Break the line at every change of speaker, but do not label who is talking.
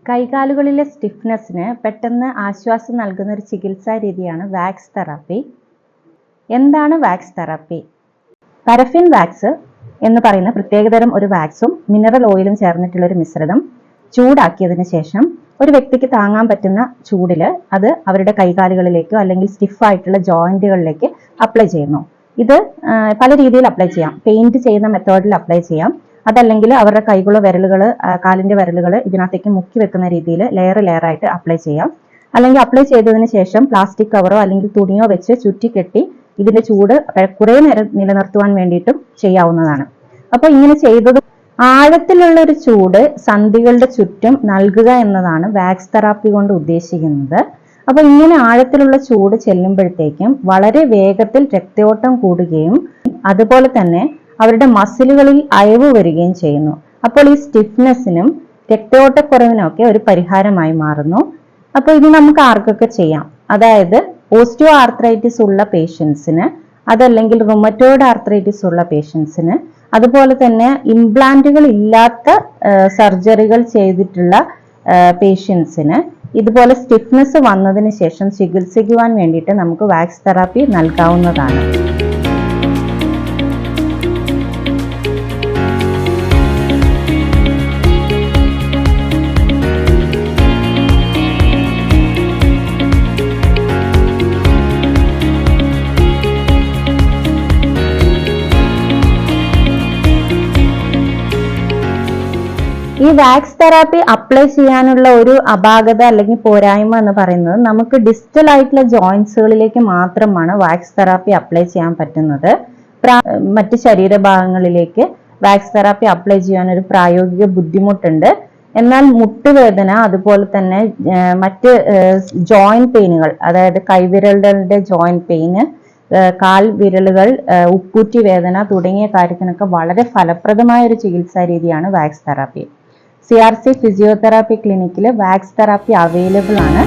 കൈകാലുകളിലെ സ്റ്റിഫ്നെസ്സിന് പെട്ടെന്ന് ആശ്വാസം നൽകുന്ന ഒരു ചികിത്സാ രീതിയാണ് വാക്സ് തെറാപ്പി. എന്താണ് വാക്സ് തെറാപ്പി? പാരഫിൻ വാക്സ് എന്ന് പറയുന്ന പ്രത്യേകതരം ഒരു വാക്സും മിനറൽ ഓയിലും ചേർന്നിട്ടുള്ള ഒരു മിശ്രിതം ചൂടാക്കിയതിന് ശേഷം ഒരു വ്യക്തിക്ക് താങ്ങാൻ പറ്റുന്ന ചൂടിൽ അത് അവരുടെ കൈകാലുകളിലേക്കോ അല്ലെങ്കിൽ സ്റ്റിഫായിട്ടുള്ള ജോയിന്റുകളിലേക്ക് അപ്ലൈ ചെയ്യുന്നു. ഇത് പല രീതിയിൽ അപ്ലൈ ചെയ്യാം. പെയിന്റ് ചെയ്യുന്ന മെത്തേഡിൽ അപ്ലൈ ചെയ്യാം. അതല്ലെങ്കിൽ അവരുടെ കൈകളോ വിരലുകൾ, കാലിന്റെ വിരലുകൾ ഇതിനകത്തേക്ക് മുക്കി വെക്കുന്ന രീതിയിൽ ലെയർ ആയിട്ട് അപ്ലൈ ചെയ്യാം. അല്ലെങ്കിൽ അപ്ലൈ ചെയ്തതിന് ശേഷം പ്ലാസ്റ്റിക് കവറോ അല്ലെങ്കിൽ തുണിയോ വെച്ച് ചുറ്റിക്കെട്ടി ഇതിന്റെ ചൂട് കുറേ നേരം നിലനിർത്തുവാൻ വേണ്ടിയിട്ടും ചെയ്യാവുന്നതാണ്. അപ്പോൾ ഇങ്ങനെ ചെയ്തത് ആഴത്തിലുള്ള ഒരു ചൂട് സന്ധികളുടെ ചുറ്റും നൽകുക എന്നതാണ് വാക്സ് തെറാപ്പി കൊണ്ട് ഉദ്ദേശിക്കുന്നത്. അപ്പോൾ ഇങ്ങനെ ആഴത്തിലുള്ള ചൂട് ചെല്ലുമ്പോഴത്തേക്കും വളരെ വേഗത്തിൽ രക്തയോട്ടം കൂടുകയും അതുപോലെ തന്നെ അവരുടെ മസിലുകളിൽ അയവ് വരികയും ചെയ്യുന്നു. അപ്പോൾ ഈ സ്റ്റിഫ്നെസ്സിനും രക്തയോട്ടക്കുറവിനും ഒക്കെ ഒരു പരിഹാരമായി മാറുന്നു. അപ്പോൾ ഇത് നമുക്ക് ആർക്കൊക്കെ ചെയ്യാം? അതായത് ഓസ്റ്റിയോ ആർത്രൈറ്റിസ് ഉള്ള പേഷ്യൻസിന്, അതല്ലെങ്കിൽ റുമറ്റോയിഡ് ആർത്രൈറ്റിസ് ഉള്ള പേഷ്യൻസിന്, അതുപോലെ തന്നെ ഇംപ്ലാന്റുകൾ ഇല്ലാത്ത സർജറികൾ ചെയ്തിട്ടുള്ള പേഷ്യൻസിന് ഇതുപോലെ സ്റ്റിഫ്നെസ് വന്നതിന് ശേഷം ചികിത്സിക്കുവാൻ വേണ്ടിയിട്ട് നമുക്ക് വാക്സ് തെറാപ്പി നൽകാവുന്നതാണ്. ഈ വാക്സ് തെറാപ്പി അപ്ലൈ ചെയ്യാനുള്ള ഒരു അപാകത അല്ലെങ്കിൽ പോരായ്മ എന്ന് പറയുന്നത് നമുക്ക് ഡിസ്റ്റൽ ആയിട്ടുള്ള ജോയിന്റ്സുകളിലേക്ക് മാത്രമാണ് വാക്സ് തെറാപ്പി അപ്ലൈ ചെയ്യാൻ പറ്റുന്നത്. മറ്റ് ശരീരഭാഗങ്ങളിലേക്ക് വാക്സ് തെറാപ്പി അപ്ലൈ ചെയ്യാൻ ഒരു പ്രായോഗിക ബുദ്ധിമുട്ടുണ്ട്. എന്നാൽ മുട്ടുവേദന, അതുപോലെ തന്നെ മറ്റ് ജോയിന്റ് പെയിനുകൾ, അതായത് കൈവിരലുകളുടെ ജോയിന്റ് പെയിന്, കാൽ വിരലുകൾ, ഉപ്പൂറ്റി വേദന തുടങ്ങിയ കാര്യത്തിനൊക്കെ വളരെ ഫലപ്രദമായ ഒരു ചികിത്സാ രീതിയാണ് വാക്സ് തെറാപ്പി. CRC ഫിസിയോതെറാപ്പി ക്ലിനിക്കിൽ വാക്സ് തെറാപ്പി അവൈലബിൾ ആണ്.